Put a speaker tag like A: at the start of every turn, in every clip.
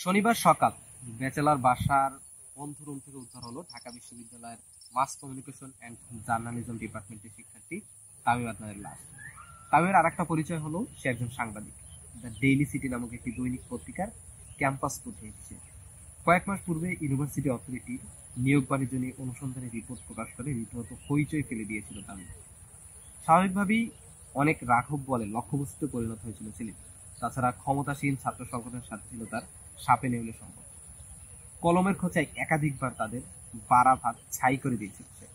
A: শনিবার সকাল ব্যাচেলর বাসার বন্ধ রুম থেকে উদ্ধার হলো ঢাকা বিশ্ববিদ্যালয়ের মাস কমিউনিকেশন অ্যান্ড জার্নালিজম ডিপার্টমেন্টের শিক্ষার্থী তামিম আদনানের লাশ। তামিমের আর একটা পরিচয় হলো সে একজন সাংবাদিক। দ্য ডেইলি সিটি নামক একটি দৈনিক পত্রিকার ক্যাম্পাস প্রতিনিধি। কয়েক মাস পূর্বে ইউনিভার্সিটি অথরিটির নিয়োগ বাণিজ্য নিয়ে অনুসন্ধানের রিপোর্ট প্রকাশ করে রীতিমতো হইচই ফেলে দিয়েছিল তামিম। স্বাভাবিকভাবেই অনেক রাঘব বলে লক্ষ্যবস্তুতে পরিণত হয়েছিল ছেলেটি। তাছাড়া ক্ষমতাসীন ছাত্র সংগঠনের সাথে ছিল তার সাপে নেউলে সম্ভব। কলমের খোঁচায় একাধিকবার তাদের বাড়া ভাত ছাই করে দিয়েছিল সে।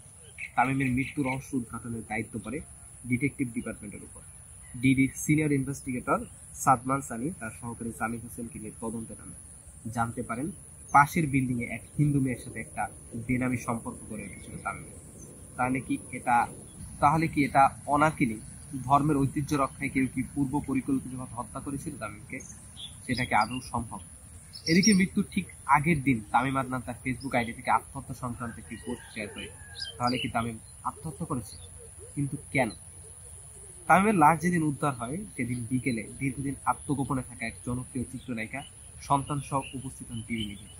A: তামিমের মৃত্যু রহস্য উদ্ঘাটনের দায়িত্ব পড়ে ডিটেকটিভ ডিপার্টমেন্টের উপর। ডিডির সিনিয়র ইনভেস্টিগেটর সাদমান সানি তার সহকারী সামির হোসেনকে নিয়ে তদন্তে নামেন। জানতে পারেন পাশের বিল্ডিং এ এক হিন্দু মেয়ের সাথে একটা বেনামি সম্পর্ক গড়ে উঠেছিল তামিমের। তাহলে কি এটা অনাকিনি ধর্মের ঐতিহ্য রক্ষায় কেউ কি পূর্ব পরিকল্পিতভাবে হত্যা করেছিল তামিমকে? সেটা কি আদৌ সম্ভব? এদিকে মৃত্যুর ঠিক আগের দিন তামিম আদনান তার ফেসবুক আইডি থেকে আত্মহত্যা সংক্রান্ত একটি পোস্ট শেয়ার করে। তাহলে কি তামিম আত্মহত্যা করেছে? কিন্তু কেন? তামিমের লাশ যেদিন উদ্ধার হয় সেদিন বিকেলে দীর্ঘদিন আত্মগোপনে থাকা এক জনপ্রিয় চিত্রনায়িকা সন্তান সহ উপস্থিত হন টিভি মিডিয়ায়।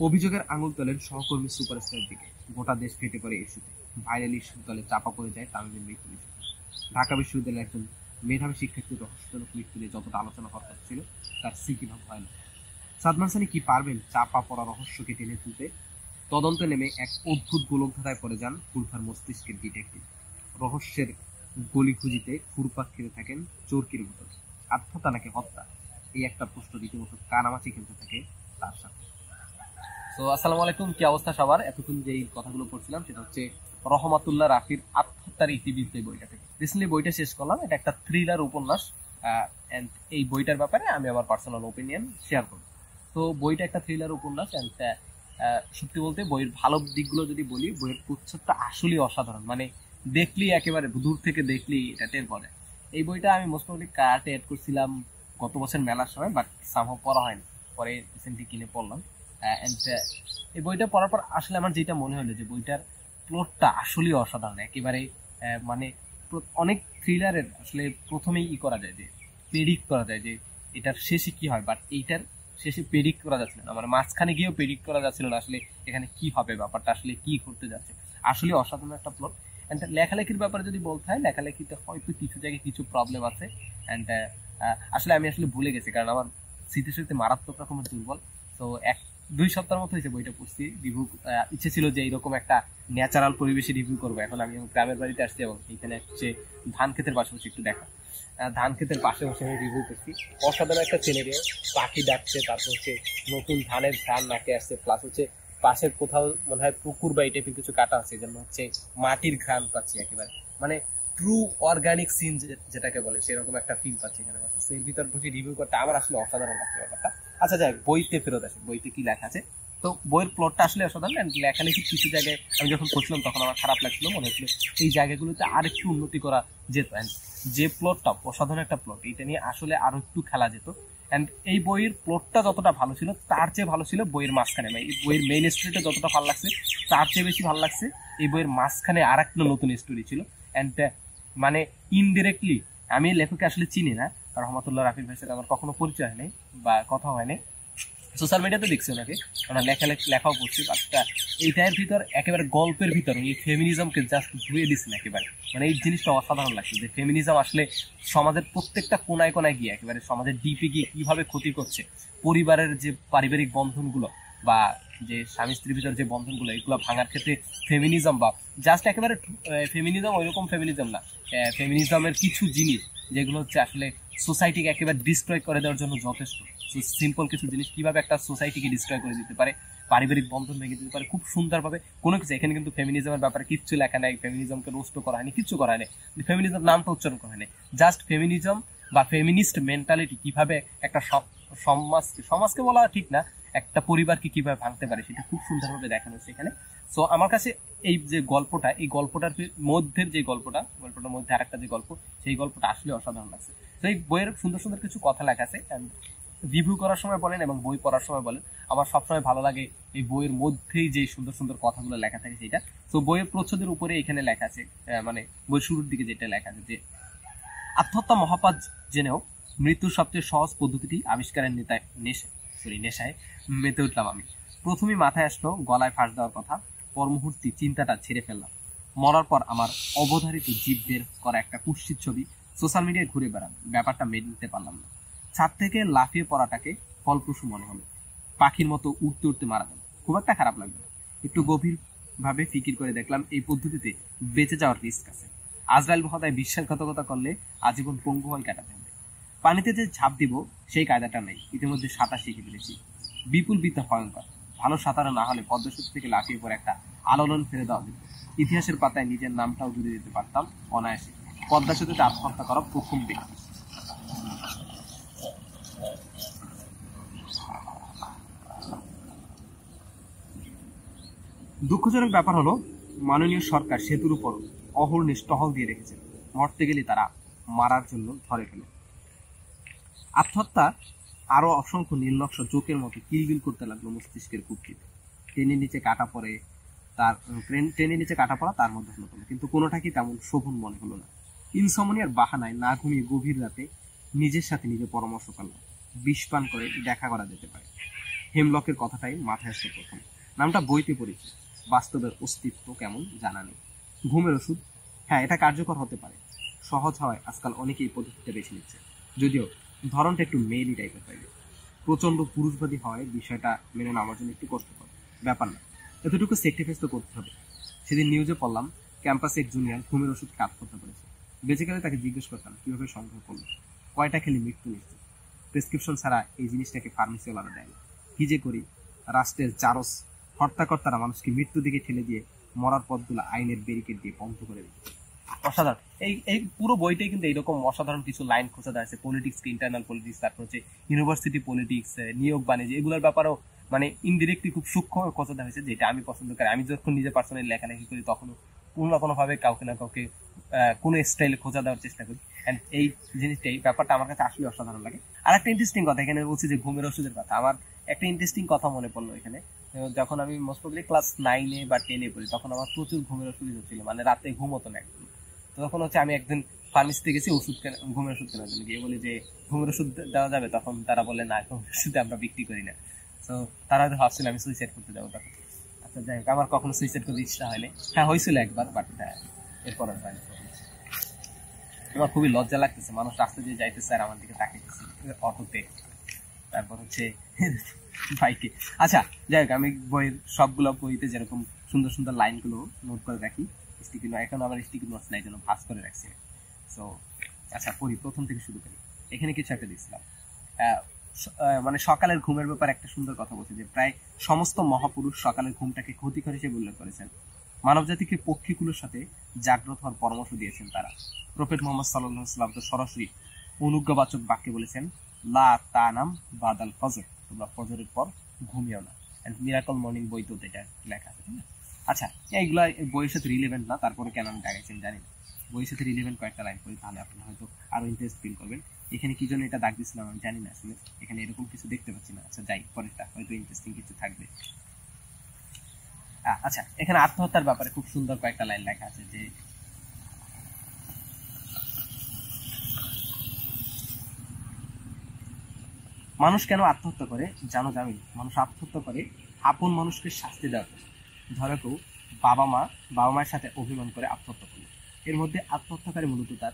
A: অভিযোগের আঙুল তোলেন সহকর্মী সুপারস্টারের দিকে। গোটা দেশ ফেটে পড়ে ইস্যুতে। ভাইরাল ইস্যুর দলে চাপা পড়ে যায় তামিমের মৃত্যু বিষয়। ঢাকা বিশ্ববিদ্যালয়ের একজন মেধাবী শিক্ষার্থীর রহস্যজনক মৃত্যু নিয়ে যতটা আলোচনা হওয়ার কথা ছিল তার সিকিভাব হয় না। সাদমান সানি কি পারবেন চাপা পড়া রহস্যকে টেনে তুলতে? তদন্তে নেমে এক অদ্ভুত গোলকধাঁধায় পড়ে যান ফুলফার মস্তিষ্কের ডিটেকটিভ। রহস্যের গলি খুঁজিতে ঘুরপাক খেতে থাকেন চোরকির মতো। আত্মহত্যা নাকি হত্যা, এই একটা প্রশ্ন রীতিমতো কানামাচি খেলতে থাকে তার সাথে। তো আসসালামু আলাইকুম, কি অবস্থা সবার? এতক্ষণ যে কথাগুলো পড়ছিলাম সেটা হচ্ছে রহমাতুল্লাহ রাফির আত্মহত্যার ইতিবৃত্ত বইটা থেকে। রিসেন্টলি বইটা শেষ করলাম। এটা একটা থ্রিলার উপন্যাস। এন্ড এই বইটার ব্যাপারে আমি আমার পার্সোনাল ওপিনিয়ন শেয়ার করব। তো বইটা একটা থ্রিলার উপন্যাস। এন্ড সত্যি বলতে বইয়ের ভালো দিকগুলো যদি বলি, বইয়ের প্রচ্ছদটা আসলেই অসাধারণ। মানে দেখলি একেবারে দূর থেকে দেখলি এটা টের পড়ে। এই বইটা আমি মোস্ট প্রবাবলি কার্টে অ্যাড করছিলাম গত বছর মেলার সময়, বাট সামহাও পড়া হয়নি। পরে রিসেন্টলি কিনে পড়লাম। এই বইটা পড়ার পর আসলে আমার যেটা মনে হলো যে বইটার প্লটটা আসলেই অসাধারণ একেবারে। মানে অনেক থ্রিলারের আসলে প্রথমেই করা যায় যে প্রেডিক্ট করা যায় যে এটার শেষে কি হয়, বাট এইটার শেষে প্রেডিক্ট করা যাচ্ছিল না। মানে মাঝখানে গিয়েও প্রেডিক্ট করা যাচ্ছিল না আসলে এখানে কি হবে, ব্যাপারটা আসলে কি করতে যাচ্ছে। আসলে অসাধারণ একটা প্লট। অ্যান্ড লেখালেখির ব্যাপারে যদি বলতে হয়, লেখালেখিতে হয়তো কিছু জায়গায় কিছু প্রবলেম আছে। অ্যান্ড আসলে আমি বলে গেছি, কারণ আমার স্মৃতিশক্তি মারাত্মক রকমের দুর্বল। তো 1-2 সপ্তাহের মতো হয়েছে বইটা পড়ছি। রিভিউ ইচ্ছে ছিল যে এইরকম একটা ন্যাচারাল পরিবেশে রিভিউ করবো। এখন আমি গ্রামের বাড়িতে আসছি এবং এখানে হচ্ছে ধান ক্ষেতের পাশে বসে একটু দেখা, ধান ক্ষেতের পাশে বসে আমি রিভিউ করছি। অসাধারণ একটা সিনারিও, পাখি ডাকছে, তারপর হচ্ছে নতুন ধানের ধান নাকে আসছে, প্লাস হচ্ছে পাশের কোথাও মনে হয় পুকুর বা এই টাইপের কিছু কাটা আছে, জন্য হচ্ছে মাটির ঘ্রাণ পাচ্ছি একেবারে। মানে ট্রু অর্গানিক সিন যেটাকে বলে সেরকম একটা ফিল পাচ্ছি এখানে। সেই ভিতর বসে রিভিউ করতে আমার আসলে অসাধারণ লাগছে ব্যাপারটা। আচ্ছা যাই, বইতে ফেরত আসে, বইতে কি লেখা আছে। তো বইয়ের প্লটটা আসলে অসাধারণ। লেখালেখি কিছু জায়গায় আমি যখন পড়ছিলাম তখন আমার খারাপ লাগছিল, মনে হচ্ছিল এই জায়গাগুলোতে আর একটু উন্নতি করা যেত। যে প্লটটা অসাধারণ একটা প্লট, এটা নিয়ে আসলে আরো একটু খেলা যেত। অ্যান্ড এই বইয়ের প্লটটা যতটা ভালো ছিল তার চেয়ে ভালো ছিল বইয়ের মাঝখানে। মানে এই বইয়ের মেইন স্টোরিটা যতটা ভালো লাগছে তার চেয়ে বেশি ভালো লাগছে এই বইয়ের মাঝখানে আর একটা নতুন স্টোরি ছিল। অ্যান্ড মানে ইনডিরেক্টলি আমি লেখককে আসলে চিনি না, রহমাতুল্লাহ রাফির ভাইয়ের সাথে আমার কখনো পরিচয় হয়নি বা কথা হয়নি। সোশ্যাল মিডিয়াতে দেখছি ওনাকে, ওনার লেখাও পড়ছি। বাট এইটার ভিতর একেবারে গল্পের ভিতর এই ফেমিনিজমকে জাস্ট ধুয়ে দিচ্ছেন একেবারে। মানে এই জিনিসটা অসাধারণ লাগছে যে ফেমিনিজম আসলে সমাজের প্রত্যেকটা কোনায় কোনায় গিয়ে একেবারে সমাজের ডিপে গিয়ে কিভাবে ক্ষতি করছে। পরিবারের যে পারিবারিক বন্ধনগুলো বা যে স্বামী স্ত্রীর ভিতর যে বন্ধনগুলো, এগুলো ভাঙার ক্ষেত্রে ফেমিনিজম বা জাস্ট একেবারে ফেমিনিজম ওইরকম ফেমিনিজম না, ফেমিনিজমের কিছু জিনিস যেগুলো হচ্ছে আসলে সোসাইটিকে একেবারে ডিস্ট্রয় করে দেওয়ার জন্য যথেষ্ট। সিম্পল কিছু জিনিস কিভাবে একটা সোসাইটিকে ডিস্ট্রয় করে দিতে পারে, পারিবারিক বন্ধন ভেঙে দিতে পারে খুব সুন্দরভাবে কোনো কিছু। এখানে কিন্তু ফেমিনিজমের ব্যাপারে কিচ্ছু লেখা নেই, ফেমিনিজমকে রোস্ট করা হয়নি, কিচ্ছু করা হয়নি, ফেমিনিজম নামটা উচ্চারণ করা হয়নি। জাস্ট ফেমিনিজম বা ফেমিনিস্ট মেন্টালিটি কিভাবে একটা সমাজকে বলা ঠিক না, একটা পরিবারকে কিভাবে ভাঙতে পারে সেটা খুব সুন্দরভাবে দেখানো হচ্ছে এখানে। সো আমার কাছে এই যে গল্পটা, এই গল্পটার মধ্যে যে গল্পটার মধ্যে আরেকটা যে গল্প, সেই গল্পটা আসলে অসাধারণ লাগছে। তো এই বইয়ের সুন্দর সুন্দর কিছু কথা লেখা আছে। রিভিউ করার সময় বলেন এবং বই পড়ার সময় বলেন, আমার সবসময় ভালো লাগে এই বইয়ের মধ্যেই যে সুন্দর সুন্দর কথাগুলো লেখা থাকে সেটা। তো বইয়ের প্রচ্ছদের উপরে এখানে লেখা আছে, মানে বইয়ের শুরুর দিকে যেটা লেখা আছে যে আত্মহত্যা মহাপাত জেনেও মৃত্যুর সবচেয়ে সহজ পদ্ধতিটি আবিষ্কারের নেশে। নেশায় মেতে উঠলাম আমি। প্রথমেই মাথায় আসলো গলায় ফাঁস দেওয়ার কথা, পর মুহূর্তে চিন্তাটা ছেড়ে ফেললাম। মরার পর আমার অবধারিত জীব বের করা একটা কুৎসিত ছবি সোশ্যাল মিডিয়ায় ঘুরে বেড়ানো, ব্যাপারটা মেনে নিতে পারলাম না। ছাদ থেকে লাফিয়ে পড়াটাকে ফলপ্রসূ মনে হলো। পাখির মতো উঠতে উঠতে মারা গেল, খুব একটা খারাপ লাগবে না। একটু গভীর ভাবে ফিকির করে দেখলাম এই পদ্ধতিতে বেঁচে যাওয়ার রিস্ক আছে। আজরাইল মহোদয় বিশ্বাসঘাতকতা করলে আজীবন পঙ্গু হয়ে কাটাতে হবে। পানিতে যে ঝাঁপ দিব সেই কায়দাটা নেই, ইতিমধ্যে সাঁতার শিখে ফেলেছি। বিপুল বিদ্যা ভয়ঙ্কর, ভালো সাঁতার না হলে পদ্মা সেতু থেকে লাফিয়ে পড়ে একটা আলোড়ন ফেলে দেওয়া যেত। ইতিহাসের পাতায় নিজের নামটাও জুড়ে দিতে পারতাম অনায়াসে। পদ্মা সেতুতে আত্মহত্যা করা প্রথম ব্যক্তি। দুঃখজনক ব্যাপার হলো, মাননীয় সরকার সেতুর উপর অহর্নিশ টহল দিয়ে রেখেছে। মরতে গেলে তারা মারার জন্য ধরে ফেলে। আত্মহত্যা আরো অসংখ্য নীলনকশা জোকের মতো কিলবিল করতে লাগলো মস্তিষ্কের কুক্ষিতে। ট্রেনের নিচে কাটা পড়ে তার মধ্যে অন্যতম, কিন্তু কোনোটাকে তেমন শোভন মনে হলো না। ইনসমনিয়ার বাহানায় না ঘুমিয়ে গভীর রাতে নিজের সাথে নিজে পরামর্শ করলাম, বিষ পান করে দেখা করা যেতে পারে। হেমলকের কথাটাই মাথায় আসছে প্রথম। নামটা বইতে পড়েছি, বাস্তবের অস্তিত্ব কেমন জানা নেই। ঘুমের ওষুধ, হ্যাঁ এটা কার্যকর হতে পারে। সহজ হওয়ায় আজকাল অনেকেই পদ্ধতিটা বেছে নিচ্ছে, যদিও ধরনটা একটু মেয়েলি টাইপের পাইবে। প্রচন্ড পুরুষবাদী হয় বিষয়টা মেনে নেওয়ার জন্য একটু কষ্টকর ব্যাপার না, এতটুকু সেক্রিফাইস তো করতে হবে। সেদিন নিউজে পড়লাম ক্যাম্পাসে এক জুনিয়র ঘুমের ওষুধ কাজ করতে পেরেছে। বেঁচে গেলে তাকে জিজ্ঞেস করতাম কিভাবে সম্ভব করলো, কয়টা খেলে মৃত্যু নিশ্চিত। প্রেসক্রিপশন ছাড়া এই জিনিসটাকে ফার্মেসিওয়ালারা দেয় না। কি যে করি, রাষ্ট্রের জারস হর্তাকর্তারা মানুষকে মৃত্যু দিকে ঠেলে দিয়ে মরার পথগুলো আইনের ব্যারিকেড দিয়ে বন্ধ করে দিচ্ছে। অসাধারণ। এই এই পুরো বইটাই কিন্তু এইরকম অসাধারণ কিছু লাইন খোঁজা আছে। পলিটিক্স, ইন্টারনাল পলিটিক্স, তারপর হচ্ছে ইউনিভার্সিটি পলিটিক্স, নিয়োগ বাণিজ্য, এগুলোর ব্যাপারেও মানে ইনডিরেক্টলি খুব সূক্ষ্ম খোঁজা হয়েছে, যেটা আমি পছন্দ করি। আমি যখন নিজে পার্সোনালি লেখালেখি করি তখনও কোনো না কোনোভাবে কাউকে না কাউকে কোনো স্টাইলে খোঁজা দেওয়ার চেষ্টা করি। অ্যান্ড এই জিনিসটাই ব্যাপারটা আমার কাছে আসলে অসাধারণ লাগে। আর একটা ইন্টারেস্টিং কথা এখানে বলছি যে ঘুমের ওষুধের কথা, আমার একটা ইন্টারেস্টিং কথা মনে পড়লো এখানে। যখন আমি মোস্ট প্রবলি ক্লাস 9-এ বা 10-এ পড়ি, তখন আমার প্রচুর ঘুমের ওষুধ হচ্ছিল, মানে রাতে ঘুম হতো না একদম। তো তখন হচ্ছে আমি একদিন ফার্মেসিতে গেছি ঘুমের ওষুধ কেনার জন্য, গিয়ে বলি যে ঘুমের ওষুধ দেওয়া যাবে, তখন তারা বলে না, ঘুমের ওষুধ আমরা বিক্রি করি না। তো তারা হয়তো ভাবছিল আমি সুইসাইড করতে যাবো তখন। আচ্ছা যাই হোক, আমার কখনো সুইসাইড করতে ইচ্ছা হয়নি। হ্যাঁ হয়েছিল একবার, বাট হ্যাঁ এরপর আর হয়নি। আমার খুবই লজ্জা লাগতেছে, মানুষ রাস্তা দিয়ে যাইতেছে আর আমার দিকে তাকাইতেছে, অটোতে, তারপর হচ্ছে বাইকে। আচ্ছা যাই হোক, আমি বইয়ের সবগুলো বইতে যেরকম সুন্দর সুন্দর লাইনগুলো নোট করে রাখি, স্টিকি নোট, এখন আমার স্টিকি নোটস নাই, জন্য ভাস করে রাখছি। সো আচ্ছা পড়ি, প্রথম থেকে শুরু করি। এখানে কিছু একটা দেখছিলাম, মানে সকালের ঘুমের ব্যাপারে একটা সুন্দর কথা বলছে যে প্রায় সমস্ত মহাপুরুষ সকালের ঘুমটাকে ক্ষতিকর হিসেবে উল্লেখ করেছেন। মানব জাতিকে পক্ষীগুলোর সাথে জাগ্রত হওয়ার পরামর্শ দিয়েছেন তারা। প্রফেট মোহাম্মদ সাল্লাল্লাহু আলাইহি ওয়াসাল্লাম তো সরাসরি অনুজ্ঞাবাচক বাক্যে বলেছেন, লা তানাম বাদাল ফজর, তোমরা ফজরের পর ঘুমিও না। এন্ড মিরাকল মর্নিং বই তো এটা লেখা আছে। আচ্ছা এইগুলা বইয়ের সাথে রিলেভেন্ট না, তারপরে কেন আমি দেখাচ্ছেন জানি না। বইয়ের সাথে রিলেভেন্ট কয়েকটা লাইন পড়ি, তাহলে আপনারা হয়তো আরো ইন্টারেস্ট ফিল করবেন। এখানে কি জন্য এটা দাগ দিচ্ছিলাম আমি জানি না, আসলে এখানে এরকম কিছু দেখতে পাচ্ছি না। আচ্ছা যাই, পরেরটা হয়তো ইন্টারেস্টিং কিছু থাকবে। আচ্ছা এখানে আত্মহত্যার ব্যাপারে খুব সুন্দর কয়েকটা লাইন লেখা আছে যে, মানুষ কেন আত্মহত্যা করে জানো জামিন? মানুষ আত্মহত্যা করে আপন মানুষকে শাস্তি দেওয়ার জন্য। ধরো কেউ বাবা মায়ের সাথে অভিমান করে আত্মহত্যা করলো, এর মধ্যে আত্মহত্যাকারী মূলত তার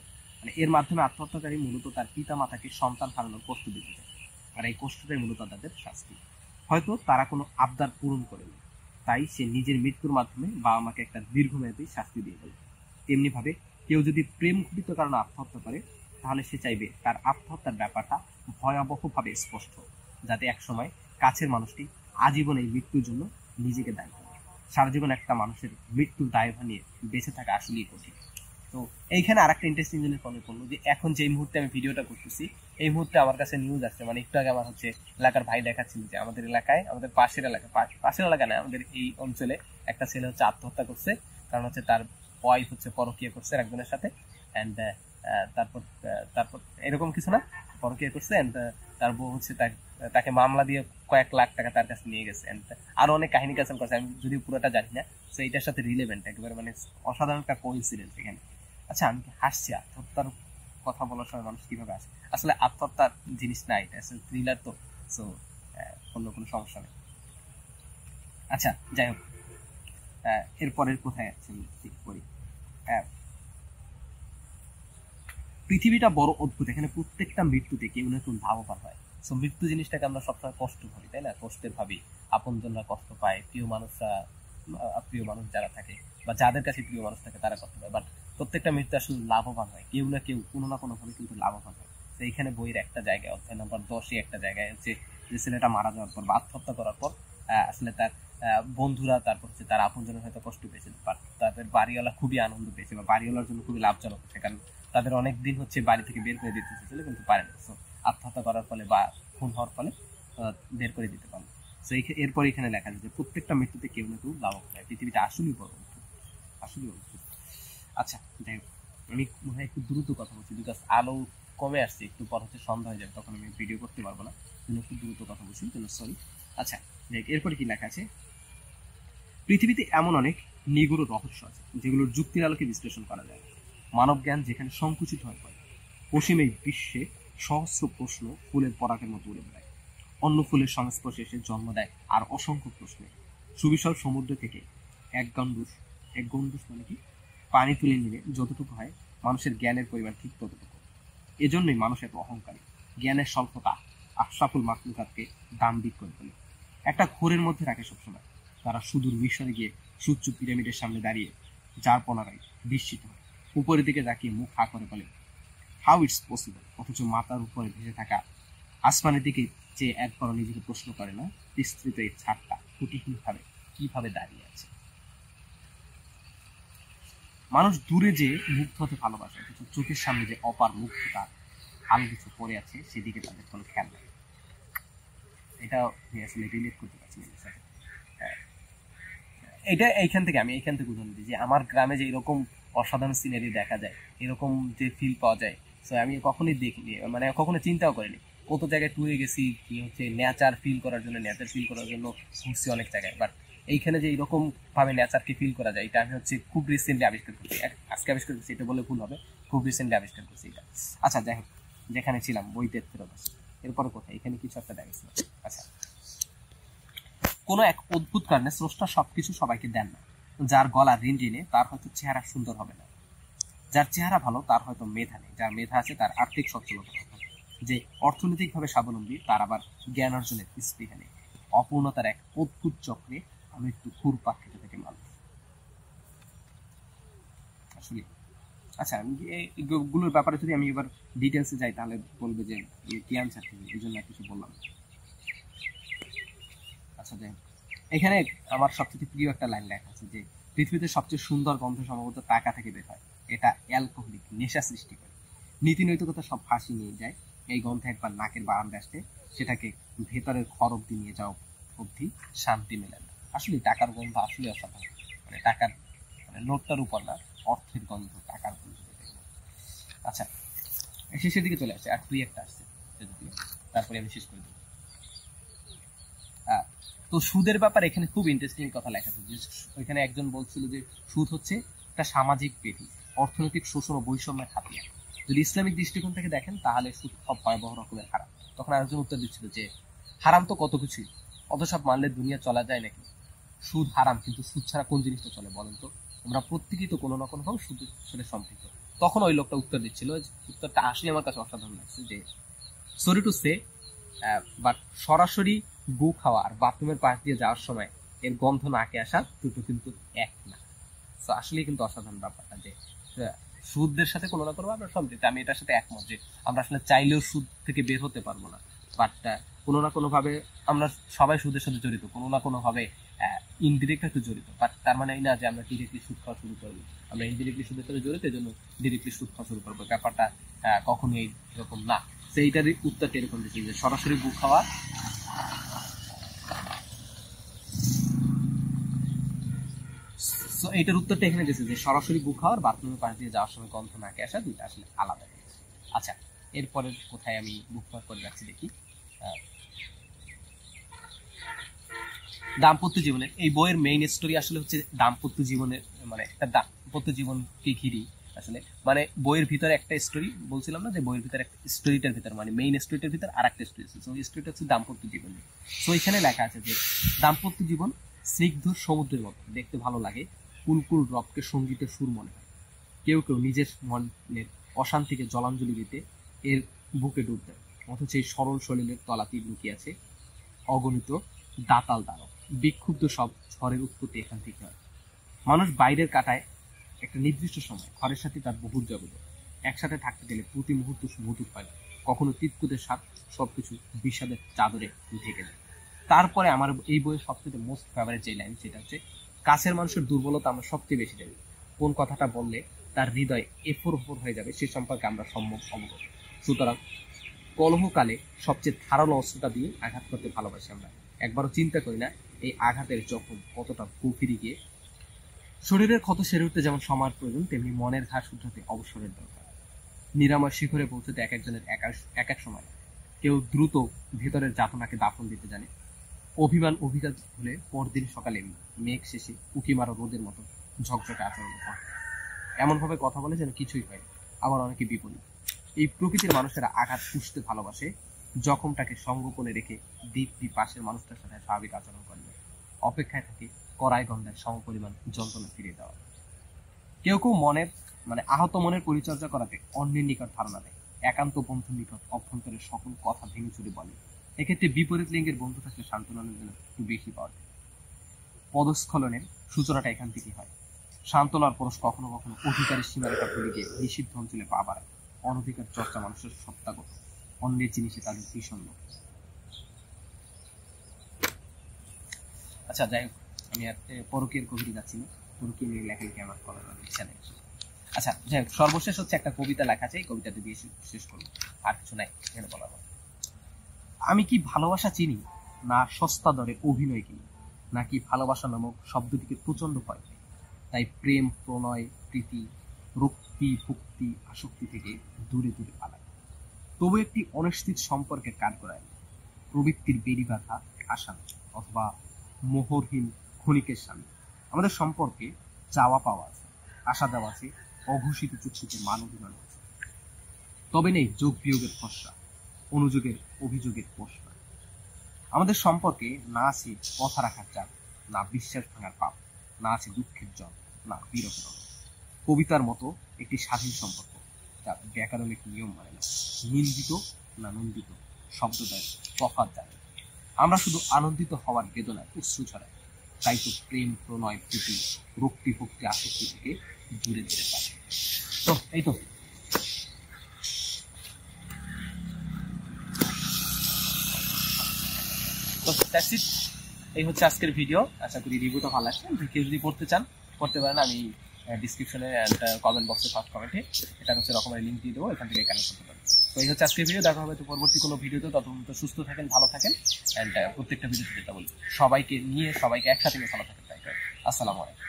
A: এর মাধ্যমে আত্মহত্যাকারী মূলত তার পিতা মাতাকে সন্তান হারানোর কষ্ট দিতে চায়, আর এই কষ্টটাই মূলত তাদের শাস্তি। হয়তো তারা কোনো আবদার পূরণ করেনি, তাই সে নিজের মৃত্যুর মাধ্যমে বাবা মাকে একটা দীর্ঘমেয়াদী শাস্তি দিয়ে গেল। তেমনি ভাবে কেউ যদি প্রেম ঘটিত কারণে আত্মহত্যা করে, তাহলে সে চাইবে তার আত্মহত্যার ব্যাপারটা ভয়াবহভাবে স্পষ্ট, যাতে একসময় কাছের মানুষটি আজীবন এই মৃত্যুর জন্য নিজেকে দায়ী করে। সারা জীবন একটা মানুষের মৃত্যুর দায়ভার নিয়ে বেঁচে থাকা আসলেই কঠিন। তো এইখানে আর একটা ইন্টারেস্টিং জিনিস মনে করলো যে এখন যে মুহূর্তে আমি ভিডিওটা করতেছি, এই মুহূর্তে আমার কাছে নিউজ আসছে, মানে একটু আগে আমার হচ্ছে এলাকার ভাই দেখাচ্ছিল যে আমাদের এলাকায়, আমাদের পাশের এলাকা না, আমাদের এই অঞ্চলে একটা ছেলে হচ্ছে আত্মহত্যা করছে। কারণ হচ্ছে তার ওয়াইফ হচ্ছে পরকীয়া করছে একজনের সাথে, অ্যান্ড তারপর তারপর এরকম কিছু না, পরকীয়া করছে, অ্যান্ড তার বউ হচ্ছে তাকে মামলা দিয়ে কয়েক লাখ টাকা তার কাছে নিয়ে গেছে। আরো অনেক কাহিনী কাছেন করছে, আমি যদি পুরোটা জানি না। তো এইটার সাথে রিলেভেন্ট একেবারে, মানে অসাধারণ একটা কোইন্সিডেন্স এখানে। আচ্ছা আমি হাসছি, আত্মহত্যার কথা বলার সময় মানুষ কিভাবে আসে, আসলে আত্মহত্যার জিনিস না, এটা আসলে থ্রিলার। তো সো করলেও কোনো সমস্যা নেই। আচ্ছা যাই হোক, এরপরের কোথায় আছে আমি ঠিক করি। পৃথিবীটা বড় অদ্ভুত, এখানে প্রত্যেকটা মৃত্যুতে কেউ না কেউ লাভবান হয়। সো মৃত্যু জিনিসটাকে আমরা সবসময় কষ্ট ভাবি, তাই না? কষ্টের ভাবি, আপনজনরা কষ্ট পায়, প্রিয় মানুষরা, প্রিয় মানুষ যারা থাকে বা যাদের কাছে প্রিয় মানুষ থাকে তারা কষ্ট পায়, বাট প্রত্যেকটা মৃত্যু আসলে লাভবান হয়, কেউ না কেউ কোনো না কোনো ভাবে কিন্তু লাভবান হয়। তো এইখানে বইয়ের একটা জায়গায়, অধ্যায় নাম্বার 10-এ একটা জায়গায় হচ্ছে যে ছেলেটা মারা যাওয়ার পর বা আত্মহত্যা করার পর আসলে তার বন্ধুরা, তারপর হচ্ছে তার আপনজনের হয়তো কষ্ট পেয়েছে, বাট তাদের বাড়িওয়ালা খুবই আনন্দ পেয়েছে বা বাড়িওয়ালার জন্য খুবই লাভজনক হচ্ছে, কারণ তাদের অনেক দিন হচ্ছে বাড়ি থেকে বের করে দিতে চেয়েছিল কিন্তু পারেনি। সো আত্মহত্যা করার ফলে বা খুন হওয়ার ফলে বের করে দিতে পারলো। সো এরপর এখানে লেখা আছে যে প্রত্যেকটা মৃত্যুতে কেউ না কেউ লাভবান হয়। পৃথিবীটা আসলেই বড় অদ্ভুত, আসলেই অদ্ভুত। আচ্ছা যাই হোক, আমি মনে হয় একটু দ্রুত কথা বলছি, বিকজ আলো কমে আসছে, একটু পর হচ্ছে সন্ধ্যা হয়ে যাবে, তখন আমি ভিডিও করতে পারবো না, একটু দ্রুত কথা বলছি, সরি। আচ্ছা দেখ, এরপরে কি লেখা আছে, পৃথিবীতে এমন অনেক নিগূঢ় রহস্য আছে যেগুলোর যুক্তির আলোকে বিশ্লেষণ করা যায়। মানব জ্ঞান যেখানে সংকুচিত হয়ে পড়ে, অসীম এই বিশ্বে সহস্র প্রশ্ন ফুলের পরাগের মতো উড়ে বেড়ায়। অন্য ফুলের সংস্পর্শে এসে জন্ম দেয় আর অসংখ্য প্রশ্নে। সুবিশাল সমুদ্র থেকে এক গন্ডুস মানে কি পানি তুলে নিলে যতটুকু হয়, মানুষের জ্ঞানের পরিমাণ ঠিক ততটুকু। এজন্যই মানুষ এত অহংকারী। জ্ঞানের স্বল্পতা আশরাফুল মাখলুকাতকে দাম্ভিক করে তোলে। একটা ঘোরের মধ্যে রাখে সবসময়। তারা সুদূর মিশরে গিয়ে সূর্য পিরামিডের সামনে দাঁড়িয়ে যার পনারায় বিস্মিত হয়। উপরের দিকে তাকিয়ে মুখ হা করে বলে, হাউ ইটস পসিবল, অথচ মাথার উপরে ভেসে থাকা আসমানের দিকে যে একবারও নিজেকে প্রশ্ন করে না, বিস্তৃত এই ছাদটা কুটিহীনভাবে কিভাবে দাঁড়িয়ে আছে। মানুষ দূরে যে মুগ্ধ হতে ভালোবাসে, অথচ চোখের সামনে যে অপার মুগ্ধতা আলো কিছু পড়ে আছে সেদিকে তাদের কোনো খেয়াল নেই। এটা আমি আসলে রিলেট করতে পারছি না। এটা এইখান থেকে উদাহরণ দিই যে আমার গ্রামে যে এরকম অসাধারণ সিনারি দেখা যায়, এরকম যে ফিল পাওয়া যায়, সো আমি কখনোই দেখিনি, মানে কখনো চিন্তাও করিনি। কত জায়গায় ট্যুরে গেছি কি হচ্ছে নেচার ফিল করার জন্য ঘুরছি অনেক জায়গায়, বাট এইখানে যে এরকম ভাবে নেচারকে ফিল করা যায়, এটা আমি হচ্ছে খুব রিসেন্টলি আবিষ্কার করছি। আজকে আবিষ্কার করছি এটা বলে ভুল হবে, খুব রিসেন্টলি আবিষ্কার করছি এটা। আচ্ছা যাই হোক, যেখানে ছিলাম বইতে ফেরত আসি। এরপরে কোথায়, এখানে কিছু একটা দেখেছিল। আচ্ছা, কোনো এক অদ্ভুত কারণে স্রষ্টা সবকিছু সবাইকে দেন না। যার গলা রিনরিনে তার হয়তো চেহারা সুন্দর হবে না, যার চেহারা ভালো তার হয়তো মেধা নেই, যার মেধা আছে তার আর্থিক সচ্ছলতা হবে, যে অর্থনৈতিকভাবে স্বাবলম্বী তার আবার জ্ঞান অর্জনের স্পৃহা নেই। অপূর্ণতার এক অদ্ভুত চক্রে মৃত্যু ঘুরপাক খেতে থাকে মানুষ। আসলে আচ্ছা, এগুলোর ব্যাপারে যদি আমি এবার ডিটেলসে যাই তাহলে বলবে যে কি আনসার, এই জন্য কিছু বললাম। আচ্ছা যাই হোক, এখানে আমার সবচেয়ে প্রিয় একটা লাইন লেখা আছে যে পৃথিবীতে সবচেয়ে সুন্দর গন্ধ সম্ভবত টাকা থেকে বের হয়। এটা অ্যালকোহলিক, নেশা সৃষ্টি করে, নীতি নৈতিকতা সব ফাঁসি নিয়ে যায়। এই গন্ধ একবার নাকের বারান্দে আসলে সেটাকে ভেতরের ঘর অব্দি নিয়ে যাও অব্দি শান্তি মেলে না। আসলে টাকার গন্ধ আসলে অসাধারণ, মানে টাকার মানে নোটটার উপর না, অর্থের গন্ধ, টাকার গন্ধ। আচ্ছা শেষের দিকে চলে আসছে, আর দুই একটা আসছে, তারপরে আমি শেষ করে দেবো। তো সুদের ব্যাপারে এখানে খুব ইন্টারেস্টিং কথা লেখা আছে। ওইখানে একজন বলছিল যে সুদ হচ্ছে একটা সামাজিক ব্যাধি, অর্থনৈতিক শোষণ ও বৈষম্যের হাতিয়ার। যদি ইসলামিক দৃষ্টিকোণ থেকে দেখেন তাহলে সুদ সব ভয়াবহ রকমের হারাম। তখন আরেকজন উত্তর দিচ্ছিল যে হারাম তো কত কিছুই, অত সব মানলে দুনিয়া চলা যায় নাকি? সুদ হারাম, কিন্তু সুদ ছাড়া কোন জিনিসটা চলে বলেন তো? আমরা প্রত্যেকেই তো কোনো না কোনো ভাবে সুদের সাথে সম্পৃক্ত। তখন ওই লোকটা উত্তর দিচ্ছিল, উত্তরটা আসলে আমার কাছে অসাধারণ লাগছে, যে সরি টু সে, বাট সরাসরি গু খাওয়া আর বাথরুমের পাশ দিয়ে যাওয়ার সময় এর গন্ধ নাকে আসা দুটো কিন্তু এক না। তো আসলে কিন্তু অসাধারণ ব্যাপারটা যে সুদের সাথে কোনো না কোনো ভাবে সম্পৃক্ত। আমি এটার সাথে একমত যে আমরা আসলে চাইলেও সুদ থেকে বের হতে পারবো না, বাট কোনো না কোনো ভাবে আমরা সবাই সুদের সাথে জড়িত, কোনো না কোনো ভাবে ইনডিরেক্ট একটু জড়িত। বাট তার মানে এই না যে আমরা ডিরেক্টলি সুদ খাওয়া শুরু করবো, আমরা ইনডিরেক্টলি সুদের সাথে জড়িত, এই জন্য ডিরেক্টলি সুদ খাওয়া শুরু করবো, ব্যাপারটা কখনোই এরকম না। সেইটারই উত্তরটা এরকম দিচ্ছি যে সরাসরি গু খাওয়া, এইটার উত্তরটা এখানে দিয়েছে যে সরাসরি গু খাওয়ার বাথরুমের পাশ দিয়ে যাওয়ার সময় গন্ধ নাকে আসা, দুইটা আসলে আলাদা। আচ্ছা এরপরের কোথায় আমি বুক মার্ক করে রাখছি দেখি। দাম্পত্য জীবনের এই বইয়ের মেইন স্টোরি আসলে হচ্ছে দাম্পত্য জীবনের, মানে একটা দাম্পত্য জীবনকে ঘিরে আসলে মানে বইয়ের ভিতরে একটা স্টোরি বলছিলাম না যে বইয়ের ভিতরে একটা স্টোরিটার ভিতরে মানে মেইন স্টোরিটার ভিতরে আর একটা স্টোরি আছে। তো ওই স্টোরিটা হচ্ছে দাম্পত্য জীবন। তো এখানে লেখা আছে যে দাম্পত্য জীবন স্নিগ্ধ সমুদ্রের মতো, দেখতে ভালো লাগে, কুলকুল রবকে সঙ্গীতের সুর মনে হয়। কেউ কেউ নিজের মনের অশান্তিকে জলাঞ্জলি দিতে এর বুকে ডুব দেয়, অথচ এই সরল শরীরের তলাতেই লুকিয়ে আছে অগণিত দাতাল দ্বারক। বিক্ষুব্ধ সব ঝড়ের উৎপত্তি এখান থেকে হয়। মানুষ বাইরের কাটায় একটা নির্দিষ্ট সময়, ঘরের সাথে তার বহু জগৎ। একসাথে থাকতে গেলে প্রতি মুহূর্ত মধুর হয়, কখনো তিতকুতের স্বাদ, সবকিছু বিষাদের চাদরে ঢেকে দেয়। তারপরে আমার এই বইয়ের সবচেয়ে মোস্ট ফেভারিট যে লাইন, সেটা হচ্ছে কাছের মানুষের দুর্বলতা আমরা সবচেয়ে বেশি জানি, কোন কথাটা বললে তার হৃদয় এফোর ওপর হয়ে যাবে সে সম্পর্কে আমরা সম্যক অবগত। সুতরাং কলহকালে সবচেয়ে ধারালো অস্ত্রটা দিয়ে আঘাত করতে ভালোবাসি আমরা, একবারও চিন্তা করি না এই আঘাতের জখম কতটা গভীরে গিয়ে। শরীরের ক্ষত সেরে উঠতে যেমন সময়ের প্রয়োজন, তেমনি মনের ঘা শুধরাতে অবসরের দরকার। নিরাময় শিখরে পৌঁছতে এক একজনের এক এক সময়। কেউ দ্রুত ভেতরের যাতনাকে দাফন দিতে জানে, অভিমান অভিজাত হলে পরদিন সকালে মেঘ শেষে উকি মারা রোদের মতো ঝকঝকে আচরণ করে, এমনভাবে কথা বলে যেন কিছুই হয়। আবার অনেকে বিপরীত, এই প্রকৃতির মানুষেরা আঘাত পুষতে ভালোবাসে, জখমটাকে সংগোপনে রেখে দিব্যি পাশের মানুষটার সাথে স্বাভাবিক আচরণ করে, অপেক্ষায় থাকে কড়াই গন্ধার সমপরিমাণ যন্ত্রণা ফিরিয়ে দেওয়া। কেউ কেউ মনের আহত মনের পরিচর্যা করাতে অন্যের নিকট ধারণা দেয়, একান্ত বন্ধুর নিকট অভ্যন্তরের সকল কথা ভেঙে চুরে বলে। এক্ষেত্রে বিপরীত লিঙ্গের বন্ধু থাকলে সান্ত্বনার জন্য একটু বেশি পাওয়া যায়। পদস্খলনের সূচনাটা এখান থেকে হয়। সান্ত্বনার পরশ কখনো কখনো অধিকারের সীমারেখা ভুলে গিয়ে নিষিদ্ধ অঞ্চলে পা বাড়ায়। অনধিকার চর্চা মানুষের সত্তাগত, অন্যের জিনিসে তাদের ভীষণ লোভ। আচ্ছা যাই হোক, আমি আর পরকীয়ার কবিতা যাচ্ছি না, পরকীয় নিয়ে লেখালেখি আমার করার ইচ্ছা নেই। আচ্ছা যাই হোক, সর্বশেষ হচ্ছে একটা কবিতা লেখা আছে, এই কবিতাটা দিয়ে শেষ করবো, আর কিছু নাই এখানে বলার। আমি কি ভালোবাসা চিনি, না সস্তা দরে অভিনয় কিনি, নাকি ভালোবাসা নামক শব্দটিকে প্রচন্ড ভয় পাই, তাই প্রেম প্রণয় প্রীতি রক্তি ভক্তি আসক্তি থেকে দূরে দূরে পালায়। তবু একটি অনিশ্চিত সম্পর্কের কাঠ করায় প্রবৃত্তির বেড়ি বাঁধা আশা অথবা মোহরহীন ক্ষণিকের স্বামী। আমাদের সম্পর্কে চাওয়া পাওয়া আছে, আশা দেওয়া আছে, অঘোষিত চুক্তিতে মান অভিমান আছে, তবে নেই যোগ বিয়োগের ফসা, অনুযোগের অভিযোগের প্রশ্ন। আমাদের সম্পর্কে না আছে কথা রাখার চাপ, না বিশ্বাস ভাঙার পাপ, না আছে দুঃখের জল, না বিরহের অভাব। কবিতার মতো একটি স্বাধীন সম্পর্ক, যা ব্যাকরণিক নিয়ম মানে না, নিন্দিত না নন্দিত শব্দটার তফাৎ জানে। আমরা শুধু আনন্দিত হওয়ার বেদনায় অশ্রু ছড়াই, তাই তো প্রেম প্রণয় প্রীতি রক্তি ভক্তি আসক্তি থেকে দূরে যেতে পারে। তো এই তো এই হচ্ছে আজকের ভিডিও। আশা করি রিভিউটা ভালো লাগছে। কেউ যদি পড়তে চান পড়তে পারেন, আমি ডিসক্রিপশনে কমেন্ট বক্সে ফার্স্ট কমেন্টে এটা হচ্ছে রকমের লিঙ্ক দিয়ে দেবো, এখান থেকে কানেক্ট করতে পারেন। তো এই হচ্ছে আজকের ভিডিও, দেখা হবে তো পরবর্তী কোনো ভিডিওতে। ততক্ষণ তো সুস্থ থাকেন, ভালো থাকেন, অ্যান্ড প্রত্যেকটা ভিডিওতে যেটা বলি সবাইকে নিয়ে সবাইকে একসাথে নিয়ে ভালো থাকেন। আসসালামু আলাইকুম।